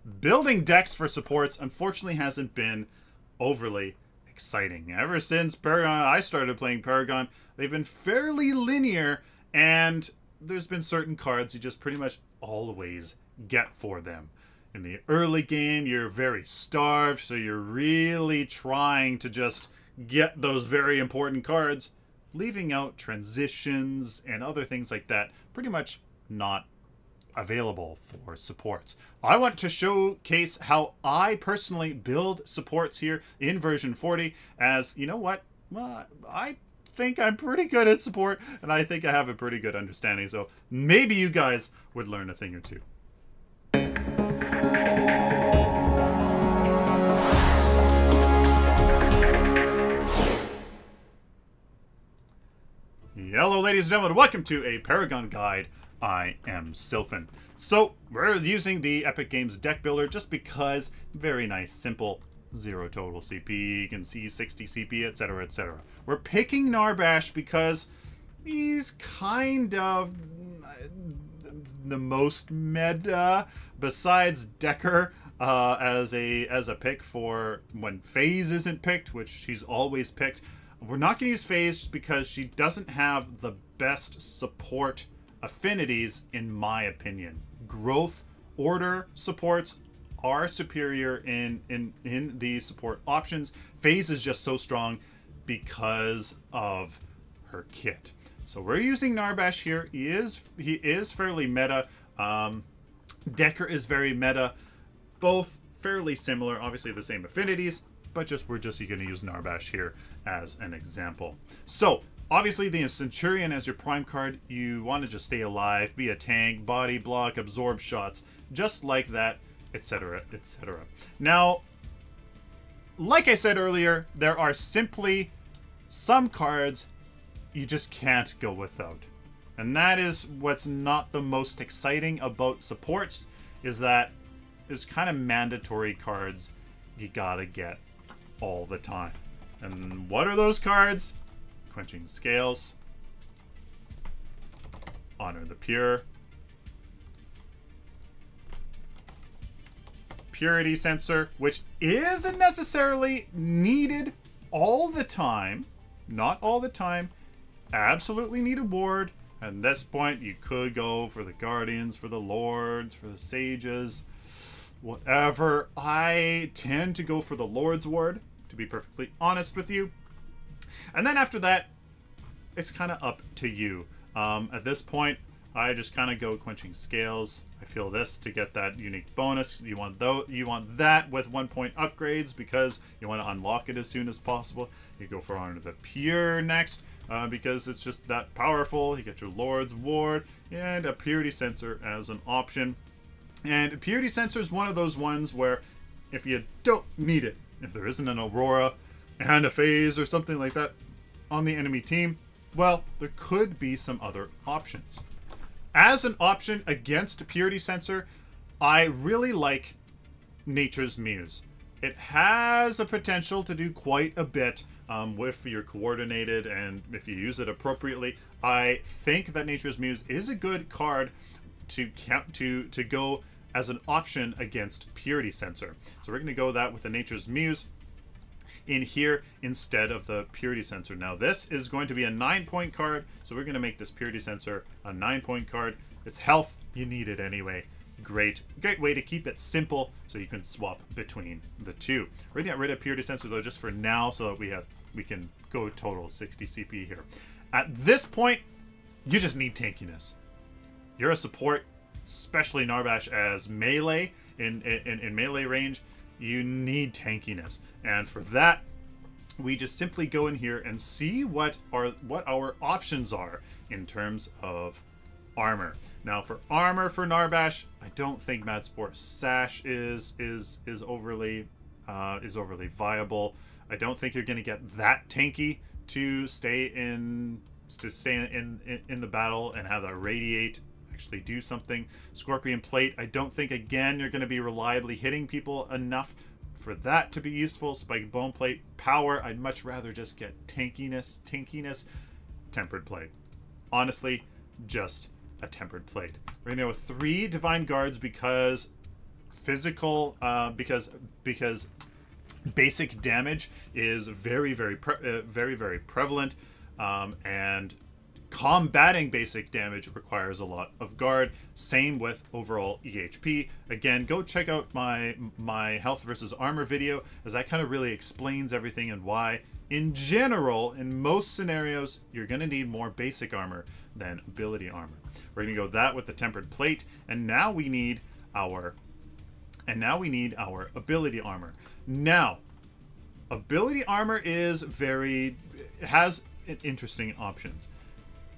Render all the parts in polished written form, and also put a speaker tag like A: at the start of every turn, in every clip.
A: building decks for supports unfortunately hasn't been overly exciting. Ever since I started playing Paragon, they've been fairly linear, and there's been certain cards you just pretty much always get for them. In the early game, you're very starved, so you're really trying to just get those very important cards, leaving out transitions and other things like that pretty much not available for supports. I want to showcase how I personally build supports here in version 40, as you know what, well, I think I'm pretty good at support, and I think I have a pretty good understanding, so maybe you guys would learn a thing or two. Hello ladies and gentlemen, welcome to a Paragon Guide. I am Sylphin. So, we're using the Epic Games deck builder just because, very nice, simple, 0 total CP, you can see 60 CP, etc, etc. We're picking Narbash because he's kind of the most meta, besides Decker, as a pick for when FaZe isn't picked, which she's always picked. We're not going to use FaZe just because she doesn't have the best support affinities, in my opinion. Growth order supports are superior in the support options. FaZe is just so strong because of her kit. So we're using Narbash here. He is fairly meta. Decker is very meta. Both fairly similar, obviously the same affinities, but we're just going to use Narbash here as an example. So obviously the Centurion as your prime card, you want to just stay alive, be a tank, body block, absorb shots, just like that, etc, etc. Now, like I said earlier, there are simply some cards you just can't go without. And that is what's not the most exciting about supports, is that there's kind of mandatory cards you gotta get all the time. And what are those cards? Quenching Scales, Honor the Pure, Purity Sensor, which isn't necessarily needed all the time. Not all the time. Absolutely need a ward. At this point, you could go for the Guardians, for the Lords, for the Sages, whatever. I tend to go for the Lord's Ward, to be perfectly honest with you. And then after that, it's kind of up to you. At this point, I just kind of go Quenching Scales. I feel this to get that unique bonus. You want that with 1 point upgrades because you want to unlock it as soon as possible. You go for Honor the Pure next because it's just that powerful. You get your Lord's Ward and a Purity Sensor as an option. And Purity Sensor is one of those ones where if you don't need it, if there isn't an Aurora and a FaZe or something like that on the enemy team, well, there could be some other options. As an option against Purity Sensor, I really like Nature's Muse. It has a potential to do quite a bit if you're coordinated and if you use it appropriately. I think that Nature's Muse is a good card to go as an option against Purity Sensor. So we're going to go that with the Nature's Muse in here instead of the Purity Sensor. Now this is going to be a 9-point card, so we're going to make this Purity Sensor a 9-point card. It's health, you need it anyway. Great way to keep it simple so you can swap between the two. We're going to get rid of Purity Sensor though just for now so that we can go total 60 CP here. At this point, you just need tankiness. You're a support, especially Narbash as melee in melee range. You need tankiness, and for that we just simply go in here and see what our options are in terms of armor. Now for armor for Narbash, I don't think Mad Sport Sash is overly viable. I don't think you're going to get that tanky to stay in the battle and have that radiate actually do something. Scorpion Plate, I don't think again you're going to be reliably hitting people enough for that to be useful. Spike Bone Plate, power, I'd much rather just get tankiness. Tempered Plate, honestly, just a Tempered Plate. We're going to go with 3 Divine Guards because physical, because basic damage is very prevalent, and combating basic damage requires a lot of guard. Same with overall EHP. Again, go check out my health versus armor video, as that kind of really explains everything and why. In general, in most scenarios, you're going to need more basic armor than ability armor. We're going to go that with the tempered plate, and now we need our ability armor. Now, ability armor has interesting options.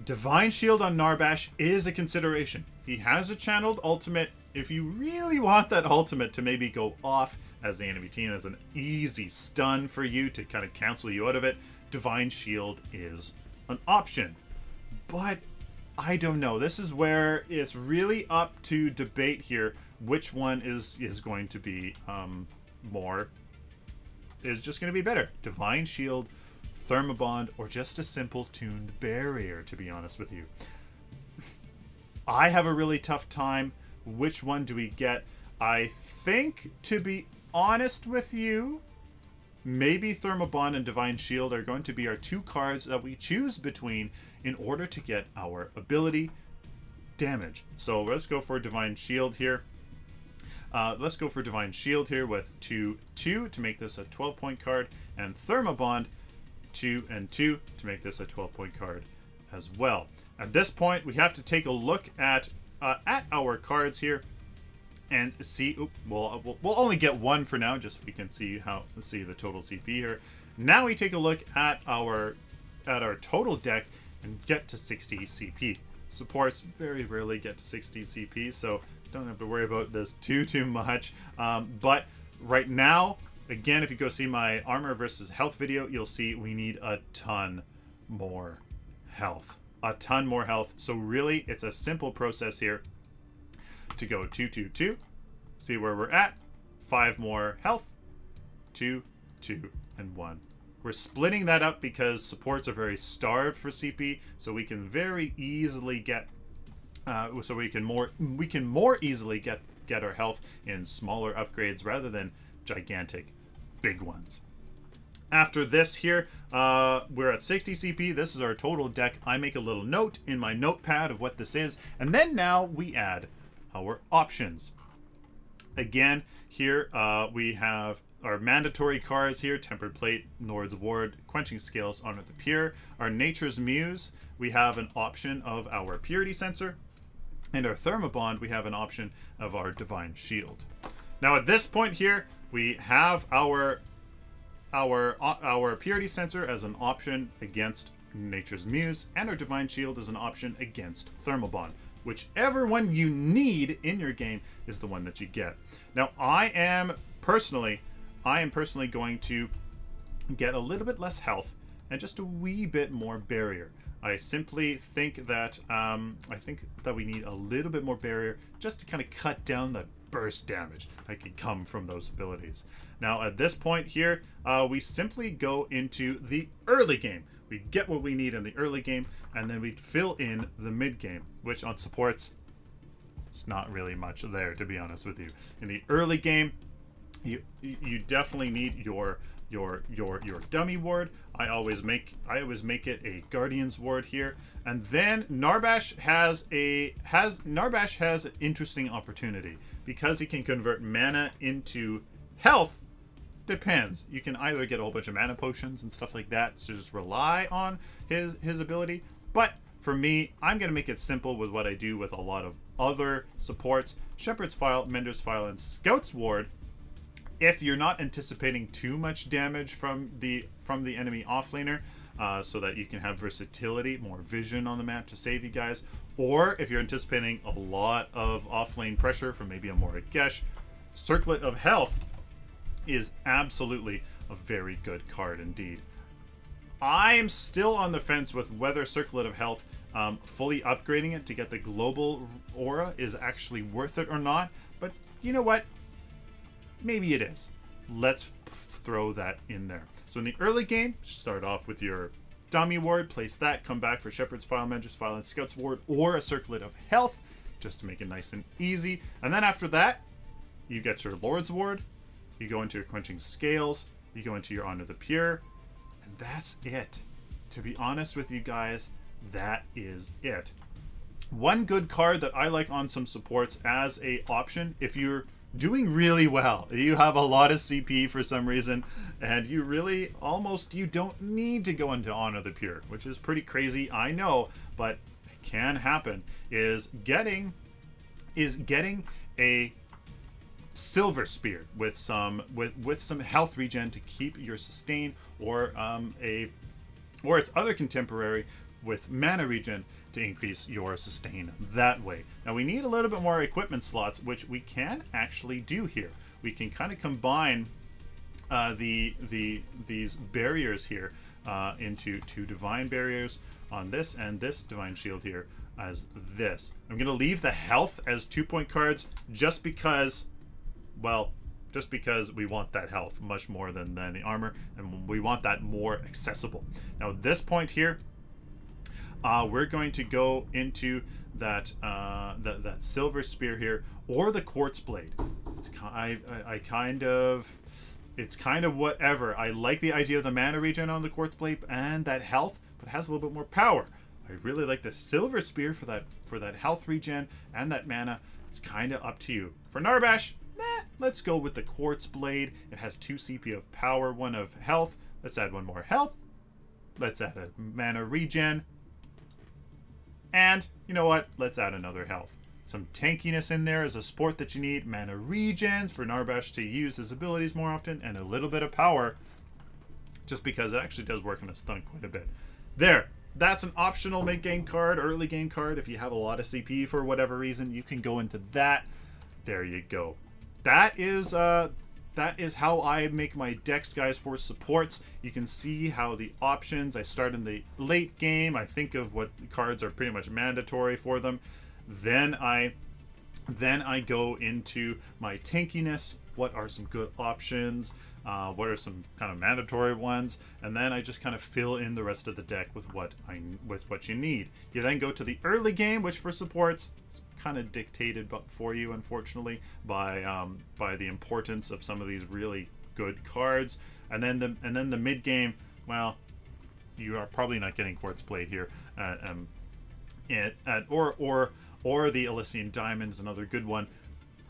A: Divine Shield on Narbash is a consideration. He has a channeled ultimate. If you really want that ultimate to maybe go off as the enemy team as an easy stun for you to kind of cancel you out of it, Divine Shield is an option. But I don't know. This is where it's really up to debate here which one is going to be just going to be better. Divine Shield, Thermobond, or just a simple tuned barrier, to be honest with you. I have a really tough time. Which one do we get? I think, to be honest with you, maybe Thermobond and Divine Shield are going to be our two cards that we choose between in order to get our ability damage. So let's go for Divine Shield here. Let's go for Divine Shield here with 2/2 to make this a 12-point card, and Thermobond 2 and 2 to make this a 12-point card as well. At this point, we have to take a look at our cards here and see. We'll only get one for now, just so we can see the total CP here. Now we take a look at our total deck and get to 60 CP. Supports very rarely get to 60 CP, so don't have to worry about this too much. But right now, again, if you go see my armor versus health video, you'll see we need a ton more health. A ton more health. So really, it's a simple process here to go 2/2/2. See where we're at. 5 more health. 2, 2, and 1. We're splitting that up because supports are very starved for CP, so we can very easily get we can more easily get our health in smaller upgrades rather than gigantic big ones. After this here, we're at 60 CP. This is our total deck. I make a little note in my notepad of what this is, and then now we add our options. Again, here we have our mandatory cards here: Tempered Plate, Nord's Ward, Quenching Scales, Honor the Pure. Our Nature's Muse, we have an option of our Purity Sensor, and our Thermobond, we have an option of our Divine Shield. Now at this point here, we have our Purity Sensor as an option against Nature's Muse, and our Divine Shield as an option against Thermobond. Whichever one you need in your game is the one that you get. Now I am personally going to get a little bit less health and just a wee bit more barrier. I simply think that we need a little bit more barrier just to kind of cut down the burst damage that can come from those abilities. Now at this point here, we simply go into the early game. We get what we need in the early game, and then we fill in the mid game, which on supports, it's not really much there, to be honest with you. In the early game, you definitely need your dummy ward. I always make it a Guardian's ward here, and then Narbash has an interesting opportunity because he can convert mana into health. Depends. You can either get a whole bunch of mana potions and stuff like that, so just rely on his ability. But for me, I'm gonna make it simple with what I do with a lot of other supports: Shepherd's File, Mender's File, and Scout's Ward. If you're not anticipating too much damage from the enemy offlaner, so that you can have versatility, more vision on the map to save you guys, or if you're anticipating a lot of offlane pressure from maybe a Morigesh, Circlet of Health is absolutely a very good card indeed. I am still on the fence with whether Circlet of Health, fully upgrading it to get the global aura, is actually worth it or not, but you know what? Maybe it is. Let's throw that in there. So in the early game, start off with your dummy ward, place that, come back for Shepherd's File, Mender's File, and Scout's Ward, or a Circlet of Health, just to make it nice and easy. And then after that, you get your Lord's Ward, you go into your Quenching Scales, you go into your Honor the Pure, and that's it. To be honest with you guys, that is it. One good card that I like on some supports as a option, if you're doing really well, you have a lot of CP for some reason, and you really you don't need to go into Honor the Pure, which is pretty crazy, I know, but it can happen, is getting a Silver Spear with some health regen to keep your sustain, or its other contemporary with mana regen to increase your sustain that way. Now we need a little bit more equipment slots, which we can actually do here. We can kind of combine these barriers here into 2 divine barriers on this, and this divine shield here as this. I'm gonna leave the health as 2-point cards just because, well, just because we want that health much more than the armor, and we want that more accessible. Now at this point here, we're going to go into that that Silver Spear here, or the Quartz Blade. It's kind of whatever. I like the idea of the mana regen on the Quartz Blade and that health, but it has a little bit more power. I really like the Silver Spear for that health regen and that mana. It's kind of up to you. For Narbash, let's go with the Quartz Blade. It has 2 CP of power, 1 of health. Let's add 1 more health. Let's add a mana regen. And you know what? Let's add another health. Some tankiness in there as a support that you need. Mana regens for Narbash to use his abilities more often. And a little bit of power, just because it actually does work on a stun quite a bit. There. That's an optional mid-game card, early game card. If you have a lot of CP for whatever reason, you can go into that. There you go. That is how I make my decks, guys, for supports. You can see how the options, I start in the late game. I think of what cards are pretty much mandatory for them. Then I go into my tankiness. What are some good options? What are some kind of mandatory ones? And then I just kind of fill in the rest of the deck with what you need. You then go to the early game, which for supports is kind of dictated for you, unfortunately, by the importance of some of these really good cards. And then the mid game, well, you are probably not getting Quartz Blade here, or the Elysian Diamond is another good one.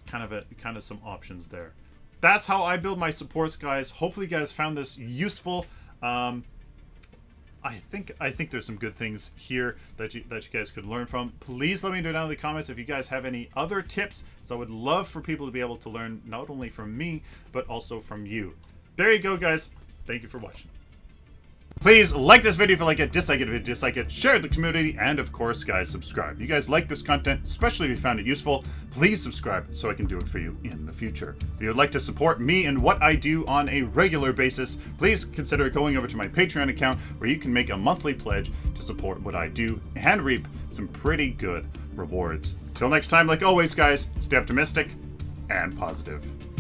A: Kind of some options there. That's how I build my supports, guys. Hopefully you guys found this useful. I think there's some good things here that you guys could learn from. Please let me know down in the comments if you guys have any other tips, so I would love for people to be able to learn not only from me, but also from you. There you go, guys. Thank you for watching. Please like this video if you like it, dislike it if you dislike it, share it with the community, and of course, guys, subscribe. If you guys like this content, especially if you found it useful, please subscribe so I can do it for you in the future. If you would like to support me and what I do on a regular basis, please consider going over to my Patreon account, where you can make a monthly pledge to support what I do and reap some pretty good rewards. Till next time, like always, guys, stay optimistic and positive.